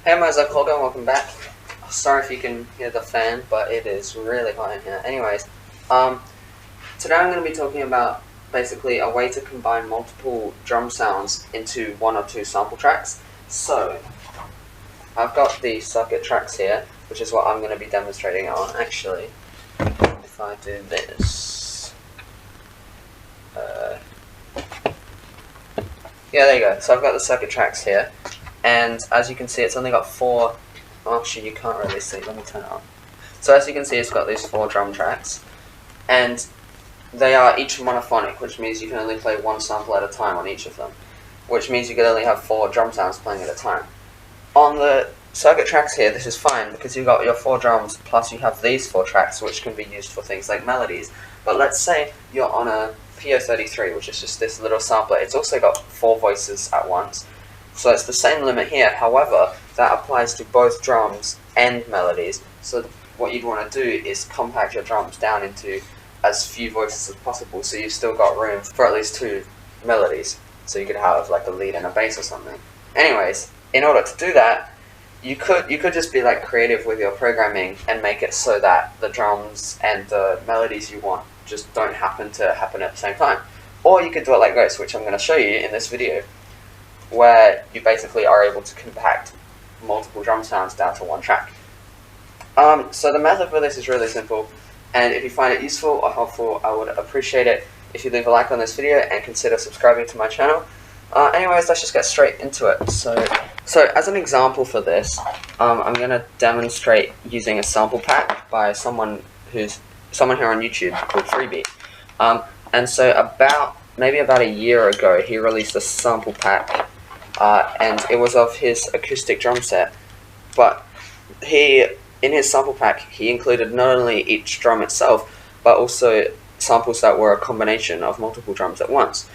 Hey guys, I'm Colgan, welcome back. Sorry if you can hear the fan, but it is really hot in here. Anyways, today I'm going to be talking about basically a way to combine multiple drum sounds into one or two sample tracks. So, I've got the circuit tracks here, which is what I'm going to be demonstrating on. Actually, if I do this, yeah, there you go. So I've got the circuit tracks here. And as you can see, it's only got four. Actually, you can't really see. Let me turn it on. So as you can see, it's got these four drum tracks, and they are each monophonic, which means you can only play one sample at a time on each of them, which means you can only have four drum sounds playing at a time. On the circuit tracks here, this is fine because you've got your four drums plus you have these four tracks, which can be used for things like melodies. But let's say you're on a PO33, which is just this little sampler. It's also got four voices at once. So it's the same limit here, however, that applies to both drums and melodies. So what you'd want to do is compact your drums down into as few voices as possible, so you've still got room for at least two melodies. So you could have like a lead and a bass or something. Anyways, in order to do that, you could just be like creative with your programming and make it so that the drums and the melodies you want just don't happen at the same time. Or you could do it like this, which I'm going to show you in this video, where you basically are able to compact multiple drum sounds down to one track. So the method for this is really simple, and if you find it useful or helpful, I would appreciate it if you leave a like on this video and consider subscribing to my channel. Anyways, let's just get straight into it. So as an example for this, I'm going to demonstrate using a sample pack by someone here on YouTube called Freebeat. And so maybe about a year ago, he released a sample pack, and it was of his acoustic drum set. But in his sample pack, he included not only each drum itself, but also samples that were a combination of multiple drums at once.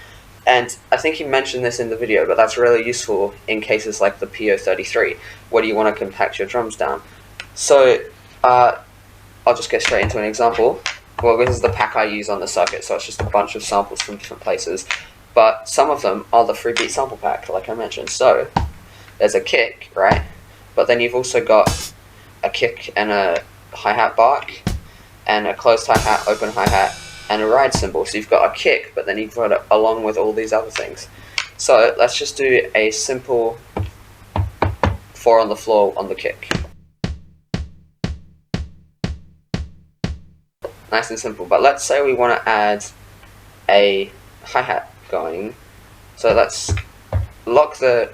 And I think he mentioned this in the video, but that's really useful in cases like the PO33, where you want to compact your drums down. So I'll just get straight into an example. Well, this is the pack I use on the circuit, so it's just a bunch of samples from different places. But some of them are the Freebeat sample pack, like I mentioned. So there's a kick, right? But then you've also got a kick and a hi-hat bark, and a closed hi-hat, open hi-hat, and a ride cymbal. So you've got a kick, but then you've got it along with all these other things. So let's just do a simple 4 on the floor on the kick. Nice and simple. But let's say we want to add a hi-hat going. So let's lock the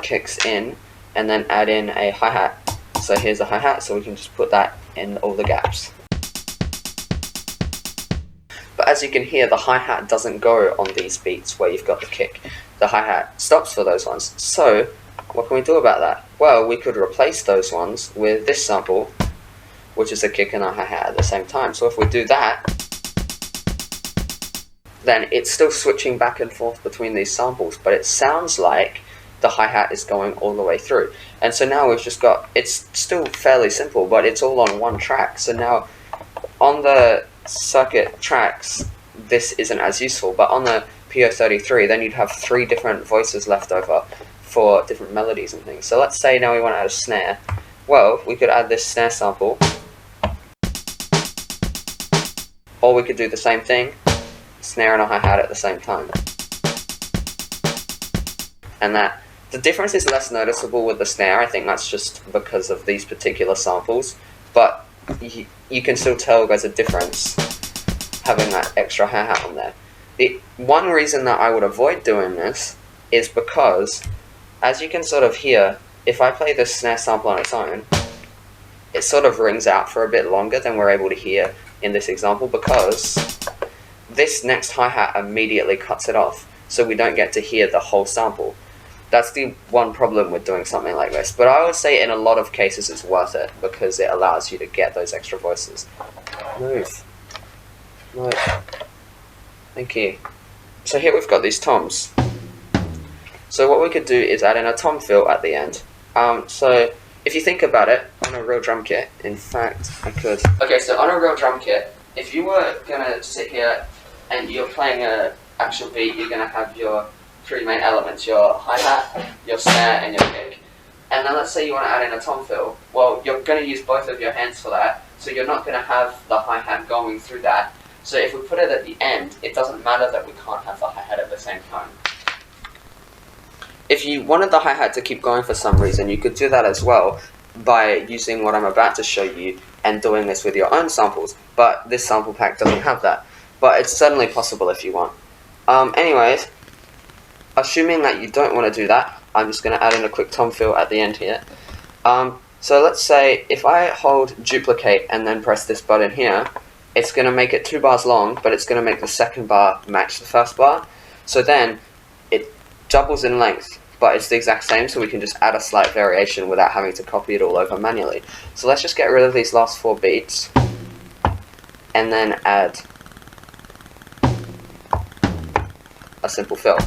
kicks in and then add in a hi-hat. So here's a hi-hat, so we can just put that in all the gaps. But as you can hear, the hi-hat doesn't go on these beats where you've got the kick. The hi-hat stops for those ones. So what can we do about that? Well, we could replace those ones with this sample, which is a kick and a hi-hat at the same time. So if we do that, then it's still switching back and forth between these samples, but it sounds like the hi-hat is going all the way through. And so now we've just got, it's still fairly simple, but it's all on one track. So now on the circuit tracks, this isn't as useful, but on the PO33, then you'd have 3 different voices left over for different melodies and things. So let's say now we want to add a snare. Well, we could add this snare sample, or we could do the same thing, snare and a hi-hat at the same time. And the difference is less noticeable with the snare. I think that's just because of these particular samples, but you can still tell there's a difference having that extra hi-hat on there. The one reason that I would avoid doing this is because, as you can sort of hear, if I play the snare sample on its own, it sort of rings out for a bit longer than we're able to hear in this example, because this next hi-hat immediately cuts it off, so we don't get to hear the whole sample. That's the one problem with doing something like this, but I would say in a lot of cases it's worth it, because it allows you to get those extra voices. Move. Thank you. So here we've got these toms. So what we could do is add in a tom fill at the end. So if you think about it, on a real drum kit, in fact, I could... Okay, so on a real drum kit, if you were gonna sit here and you're playing a actual beat, you're gonna have your 3 main elements, your hi-hat, your snare, and your kick. And then let's say you want to add in a tom fill. Well, you're going to use both of your hands for that, so you're not going to have the hi-hat going through that. So if we put it at the end, it doesn't matter that we can't have the hi-hat at the same time. If you wanted the hi-hat to keep going for some reason, you could do that as well by using what I'm about to show you and doing this with your own samples, but this sample pack doesn't have that. But it's certainly possible if you want. Anyways, assuming that you don't want to do that, I'm just going to add in a quick tom fill at the end here. So let's say if I hold duplicate and then press this button here, it's going to make it 2 bars long, but it's going to make the second bar match the first bar. So then it doubles in length, but it's the exact same, so we can just add a slight variation without having to copy it all over manually. So let's just get rid of these last 4 beats and then add a simple fill.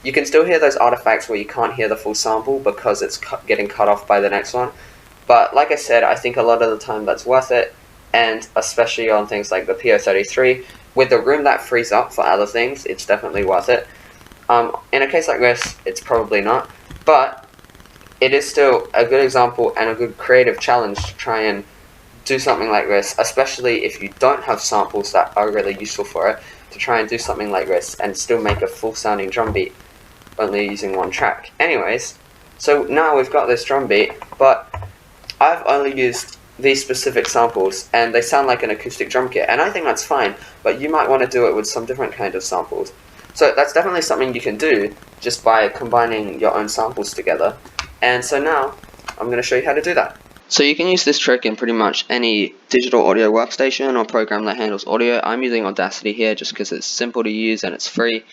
You can still hear those artifacts where you can't hear the full sample because it's getting cut off by the next one. But like I said, I think a lot of the time that's worth it, and especially on things like the PO33, with the room that frees up for other things, it's definitely worth it. In a case like this, it's probably not, but it is still a good example and a good creative challenge to try and do something like this, especially if you don't have samples that are really useful for it, to try and do something like this and still make a full sounding drum beat only using 1 track. Anyways, so now we've got this drum beat, but I've only used these specific samples and they sound like an acoustic drum kit, and I think that's fine, but you might want to do it with some different kind of samples. So that's definitely something you can do just by combining your own samples together. And so now I'm going to show you how to do that. So you can use this trick in pretty much any digital audio workstation or program that handles audio. I'm using Audacity here just because it's simple to use and it's free.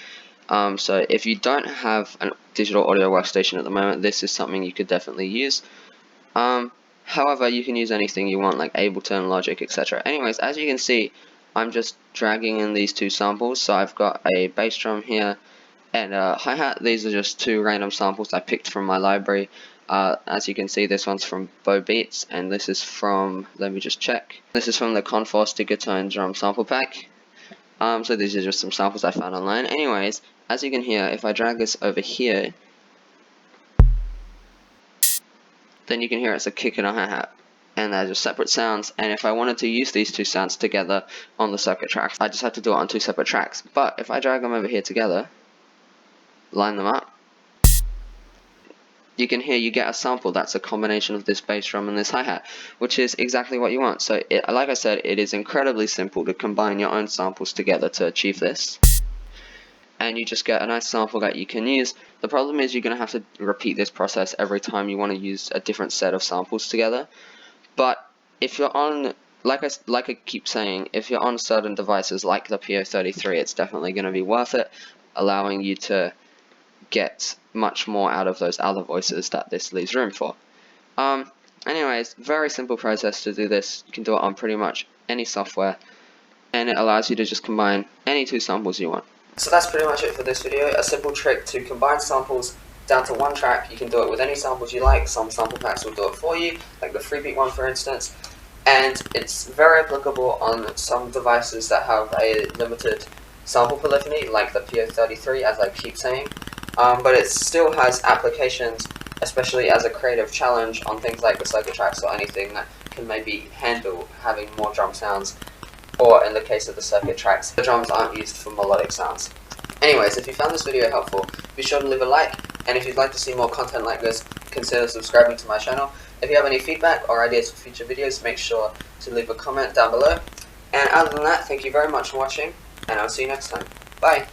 So if you don't have a digital audio workstation at the moment, this is something you could definitely use. However, you can use anything you want, like Ableton, Logic, etc. Anyways, as you can see, I'm just dragging in these 2 samples. So I've got a bass drum here and a hi-hat. These are just 2 random samples I picked from my library. As you can see, this one's from Bo Beats, and this is from, let me just check, this is from the Conforce Digitone Drum Sample Pack. So these are just some samples I found online. Anyways, as you can hear, if I drag this over here, then you can hear it's a kick and a hi-hat, and they're just separate sounds. And if I wanted to use these 2 sounds together on the circuit tracks, I just have to do it on 2 separate tracks. But if I drag them over here together, line them up, you can hear you get a sample that's a combination of this bass drum and this hi-hat, which is exactly what you want. So like I said, it is incredibly simple to combine your own samples together to achieve this, and you just get a nice sample that you can use. The problem is you're going to have to repeat this process every time you want to use a different set of samples together. But if you're on, like I keep saying, if you're on certain devices like the PO33, it's definitely going to be worth it, allowing you to get much more out of those other voices that this leaves room for. Anyways, very simple process to do this. You can do it on pretty much any software, and it allows you to just combine any 2 samples you want. So that's pretty much it for this video. A simple trick to combine samples down to 1 track. You can do it with any samples you like. Some sample packs will do it for you, like the Freebeat one for instance, and it's very applicable on some devices that have a limited sample polyphony, like the PO33, as I keep saying. But it still has applications, especially as a creative challenge on things like the circuit tracks or anything that can maybe handle having more drum sounds, or in the case of the circuit tracks, the drums aren't used for melodic sounds. Anyways, if you found this video helpful, be sure to leave a like, and if you'd like to see more content like this, consider subscribing to my channel. If you have any feedback or ideas for future videos, make sure to leave a comment down below. And other than that, thank you very much for watching, and I'll see you next time. Bye!